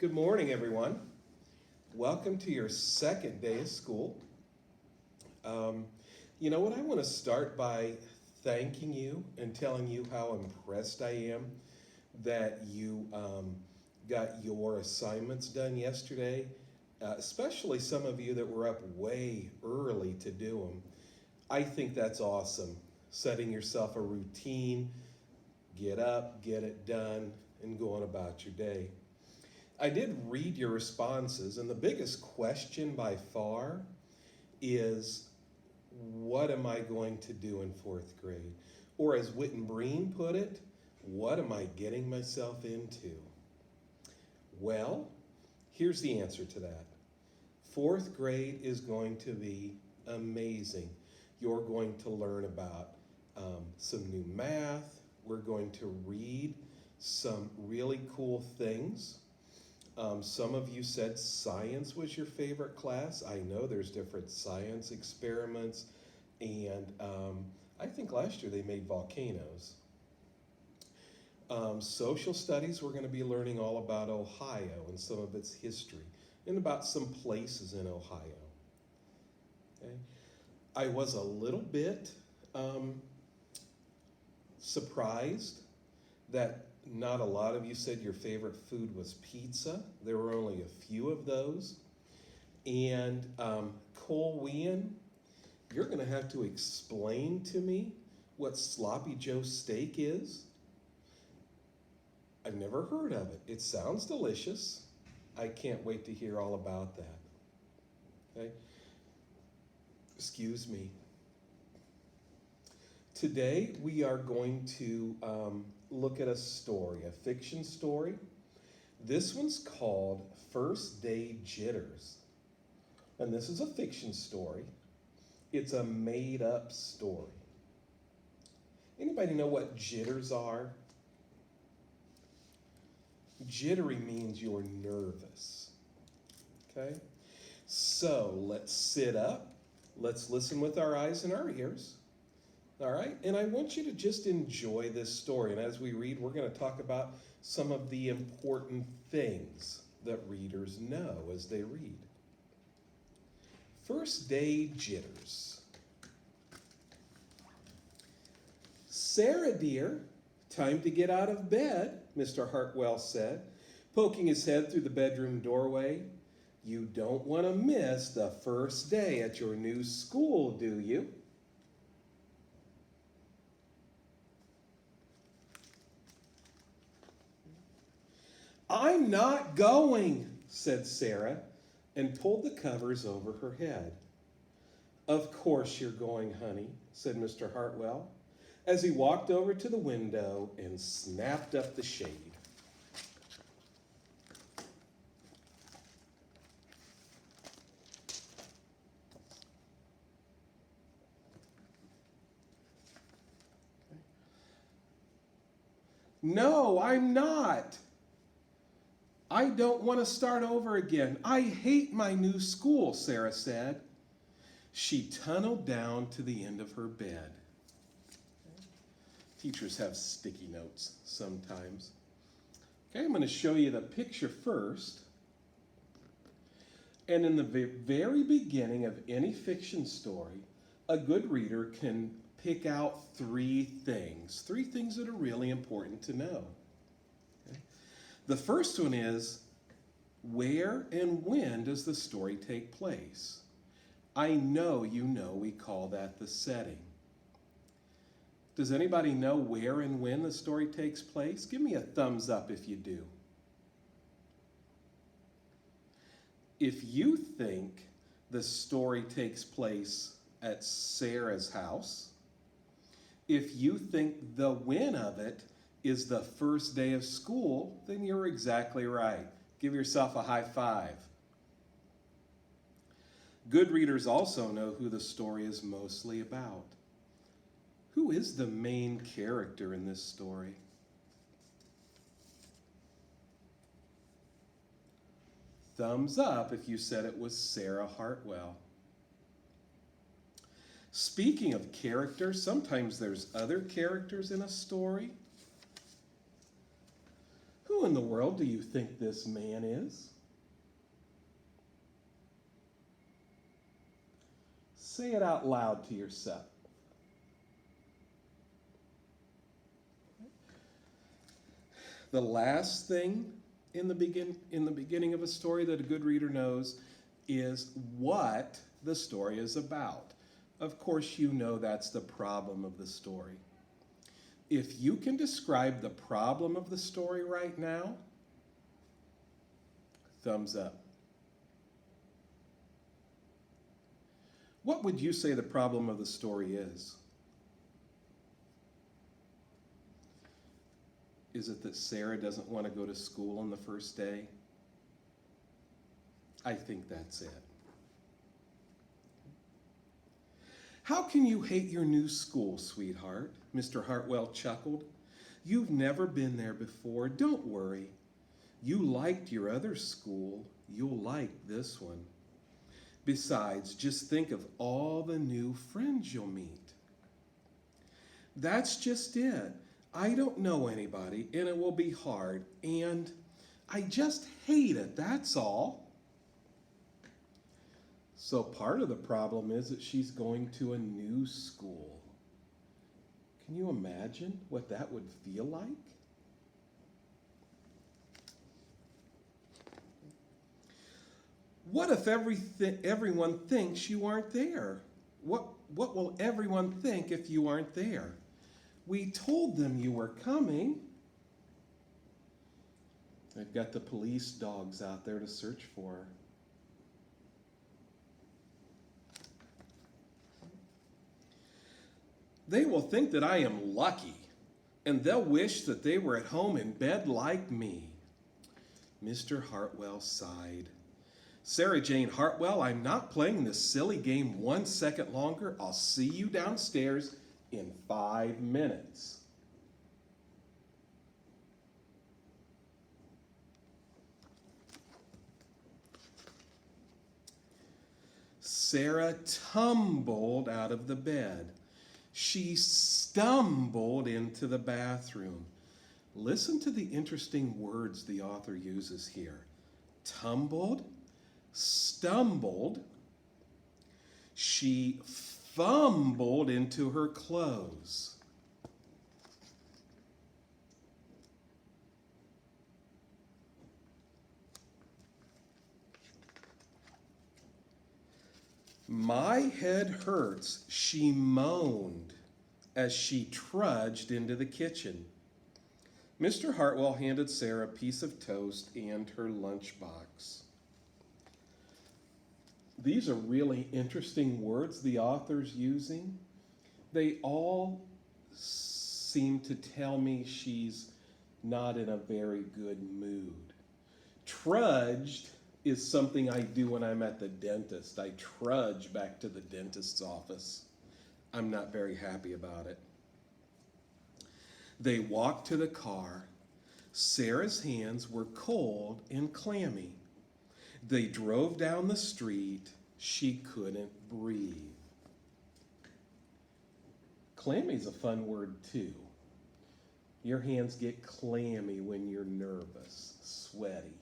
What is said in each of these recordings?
Good morning, everyone. Welcome to your second day of school. You know what? I want to start by thanking you and telling you how impressed I am that you got your assignments done yesterday, especially some of you that were up way early to do them. I think that's awesome. Setting yourself a routine, get up, get it done, and go on about your day. I did read your responses, and the biggest question by far is, what am I going to do in fourth grade? Or as Whit and Breen put it, what am I getting myself into? Well, here's the answer to that. Fourth grade is going to be amazing. You're going to learn about some new math. We're going to read some really cool things. Some of you said science was your favorite class. I know there's different science experiments, and I think last year they made volcanoes. Social studies, we're going to be learning all about Ohio and some of its history, and about some places in Ohio. Okay. I was a little bit surprised that not a lot of you said your favorite food was pizza. There were only a few of those. And Cole Wien, you're going to have to explain to me what Sloppy Joe steak is. I've never heard of it. It sounds delicious. I can't wait to hear all about that. Okay? Excuse me. Today we are going to look at a story, a fiction story. This one's called First Day Jitters. And this is a fiction story. It's a made-up story. Anybody know what jitters are? Jittery means you're nervous. Okay? So let's sit up. Let's listen with our eyes and our ears. All right, and I want you to just enjoy this story. And as we read, we're going to talk about some of the important things that readers know as they read. First Day Jitters. Sarah, dear, time to get out of bed, Mr. Hartwell said, poking his head through the bedroom doorway. You don't want to miss the first day at your new school, do you? I'm not going, said Sarah, and pulled the covers over her head. Of course you're going, honey, said Mr. Hartwell, as he walked over to the window and snapped up the shade. No, I'm not. I don't want to start over again. I hate my new school, Sarah said. She tunneled down to the end of her bed. Teachers have sticky notes sometimes. Okay, I'm going to show you the picture first. And in the very beginning of any fiction story, a good reader can pick out three things that are really important to know. The first one is, where and when does the story take place? I know you know we call that the setting. Does anybody know where and when the story takes place? Give me a thumbs up if you do. If you think the story takes place at Sarah's house, if you think the when of it is the first day of school, then you're exactly right. Give yourself a high five. Good readers also know who the story is mostly about. Who is the main character in this story? Thumbs up if you said it was Sarah Hartwell. Speaking of characters, sometimes there's other characters in a story. Who in the world do you think this man is? Say it out loud to yourself. The last thing in the beginning of a story that a good reader knows is what the story is about. Of course, you know that's the problem of the story. If you can describe the problem of the story right now, thumbs up. What would you say the problem of the story is? Is it that Sarah doesn't want to go to school on the first day? I think that's it. How can you hate your new school, sweetheart? Mr. Hartwell chuckled. You've never been there before. Don't worry. You liked your other school. You'll like this one. Besides, just think of all the new friends you'll meet. That's just it. I don't know anybody, and it will be hard, and I just hate it, that's all. So part of the problem is that she's going to a new school. Can you imagine what that would feel like? What if everyone thinks you aren't there? What will everyone think if you aren't there? We told them you were coming. They've got the police dogs out there to search for her. They will think that I am lucky, and they'll wish that they were at home in bed like me. Mr. Hartwell sighed. Sarah Jane Hartwell, I'm not playing this silly game 1 second longer. I'll see you downstairs in 5 minutes. Sarah tumbled out of the bed. She stumbled into the bathroom. Listen to the interesting words the author uses here. Tumbled, stumbled. She fumbled into her clothes. My head hurts, she moaned as she trudged into the kitchen. Mr. Hartwell handed Sarah a piece of toast and her lunchbox. These are really interesting words the author's using. They all seem to tell me she's not in a very good mood. Trudged is something I do when I'm at the dentist. I trudge back to the dentist's office. I'm not very happy about it. They walked to the car. Sarah's hands were cold and clammy. They drove down the street. She couldn't breathe. Clammy's a fun word too. Your hands get clammy when you're nervous, sweaty.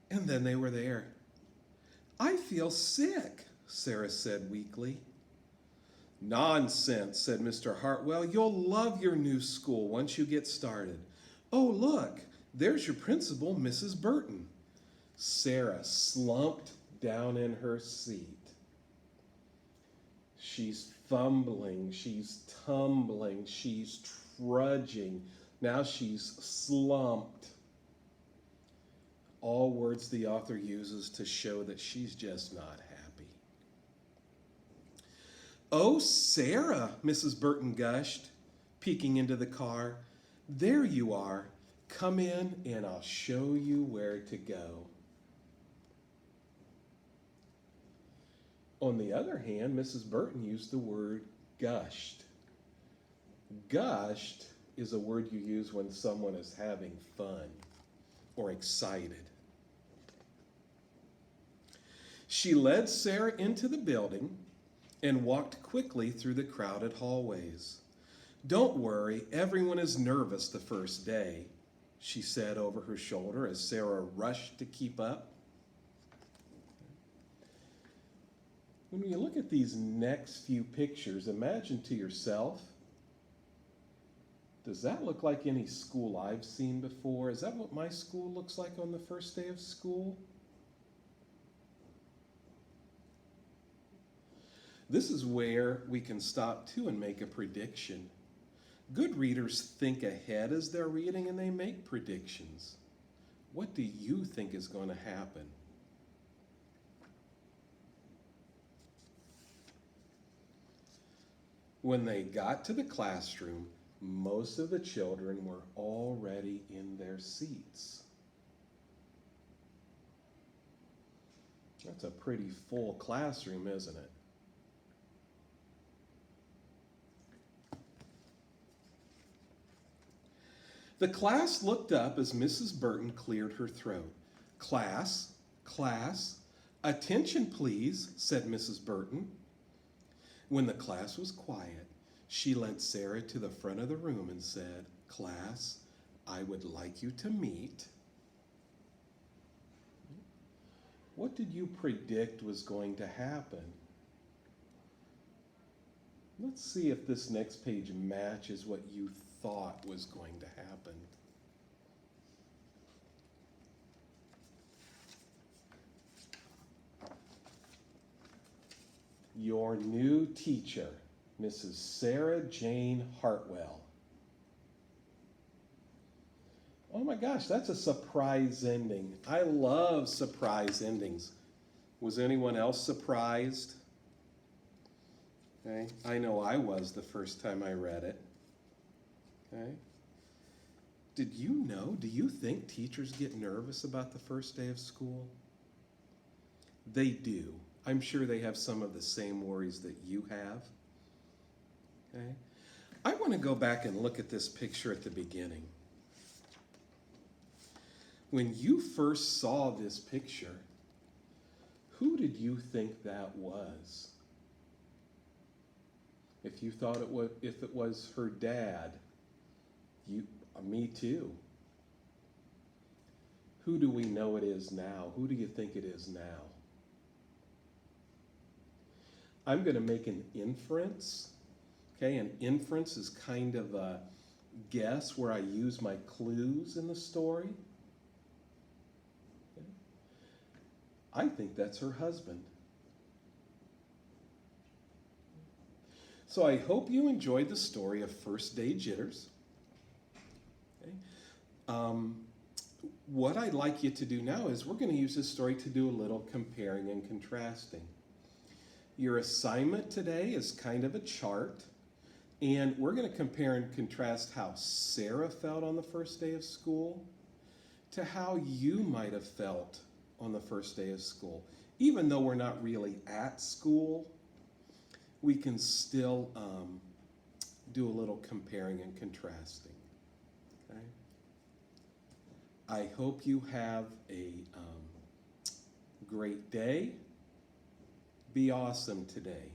And then they were there. I feel sick, Sarah said weakly. Nonsense, said Mr. Hartwell. You'll love your new school once you get started. Oh, look, there's your principal, Mrs. Burton. Sarah slumped down in her seat. She's fumbling, she's tumbling, she's trudging. Now she's slumped. All words the author uses to show that she's just not happy. Oh, Sarah, Mrs. Burton gushed, peeking into the car. There you are. Come in and I'll show you where to go. On the other hand, Mrs. Burton used the word gushed. Gushed is a word you use when someone is having fun or excited. She led Sarah into the building. and walked quickly through the crowded hallways. "Don't worry, everyone is nervous the first day," she said over her shoulder as Sarah rushed to keep up. When you look at these next few pictures, imagine to yourself, does that look like any school I've seen before? Is that what my school looks like on the first day of school? This is where we can stop too and make a prediction. Good readers think ahead as they're reading and they make predictions. What do you think is going to happen? When they got to the classroom, most of the children were already in their seats. That's a pretty full classroom, isn't it? The class looked up as Mrs. Burton cleared her throat. "Class, class, attention please," said Mrs. Burton. When the class was quiet, she led Sarah to the front of the room and said, "Class, I would like you to meet." What did you predict was going to happen? Let's see if this next page matches what you thought was going to happen. Your new teacher, Mrs. Sarah Jane Hartwell. Oh my gosh, that's a surprise ending. I love surprise endings. Was anyone else surprised? Okay, I know I was the first time I read it. Okay. Did you know, do you think teachers get nervous about the first day of school? They do. I'm sure they have some of the same worries that you have. Okay. I want to go back and look at this picture at the beginning. When you first saw this picture, who did you think that was? If you thought if it was her dad, me too. Who do we know it is now? Who do you think it is now? I'm going to make an inference. Okay, an inference is kind of a guess where I use my clues in the story. Okay. I think that's her husband. So I hope you enjoyed the story of First Day Jitters. Okay. What I'd like you to do now is we're going to use this story to do a little comparing and contrasting. Your assignment today is kind of a chart, and we're going to compare and contrast how Sarah felt on the first day of school to how you might have felt on the first day of school. Even though we're not really at school, we can still do a little comparing and contrasting. Okay? I hope you have a great day. Be awesome today.